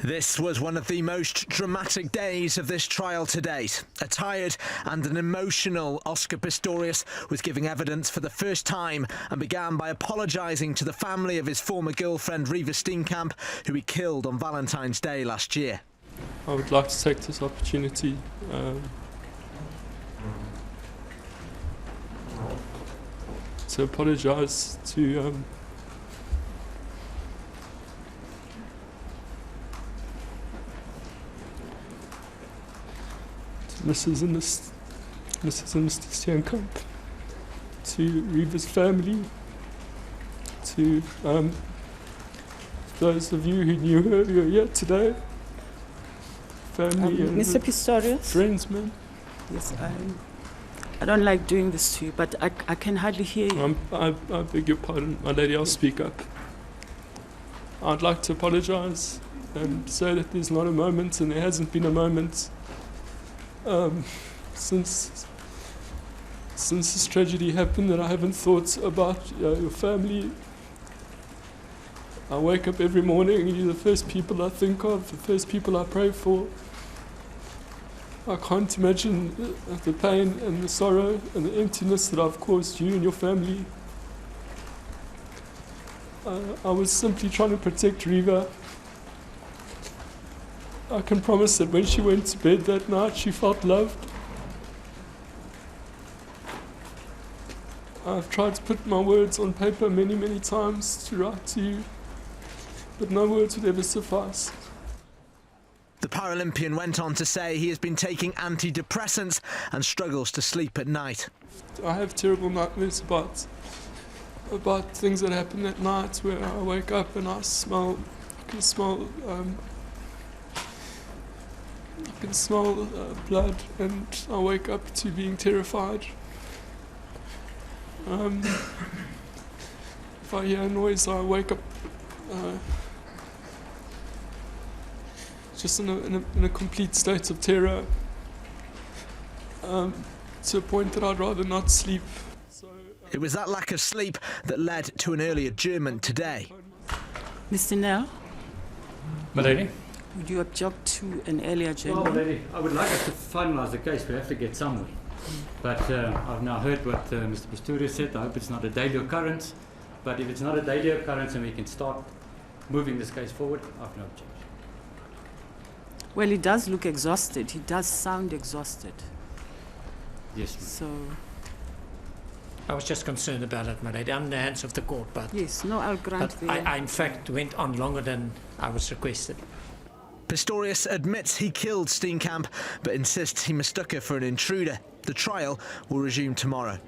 This was one of the most dramatic days of this trial to date. A tired and an emotional Oscar Pistorius was giving evidence for the first time and began by apologising to the family of his former girlfriend Reeva Steenkamp, who he killed on Valentine's Day last year. I would like to take this opportunity to apologise to Mrs. and Mr. Steenkamp, to Reeva's family, to those of you who knew her who are here today, family and Mr. Pistorius? Friends, man. Yes, I don't like doing this to you, but I can hardly hear you. I beg your pardon, my lady, I'll speak up. I'd like to apologise and say that there's not a moment, and there hasn't been a moment since this tragedy happened, that I haven't thought about your family. I wake up every morning, you're the first people I think of, the first people I pray for. I can't imagine the pain and the sorrow and the emptiness that I've caused you and your family. I was simply trying to protect Reeva. I can promise that when she went to bed that night, she felt loved. I've tried to put my words on paper many, many times to write to you, but no words would ever suffice. The Paralympian went on to say he has been taking antidepressants and struggles to sleep at night. I have terrible nightmares about things that happen at night, where I wake up and I can smell blood, and I wake up to being terrified. If I hear a noise, I wake up just in a complete state of terror, to a point that I'd rather not sleep. It was that lack of sleep that led to an early adjournment today. Mr. Nell? My lady? Would you object to an earlier adjournment? Well, lady, I would like us to finalise the case. We have to get somewhere. But I've now heard what Mr. Pistorius said. I hope it's not a daily occurrence. But if it's not a daily occurrence and we can start moving this case forward, I have no objection. Well, he does look exhausted. He does sound exhausted. Yes, ma'am. So... I was just concerned about it, my lady. I'm in the hands of the court, but... Yes, no, I'll grant but I, in fact, went on longer than I was requested. Pistorius admits he killed Steenkamp, but insists he mistook her for an intruder. The trial will resume tomorrow.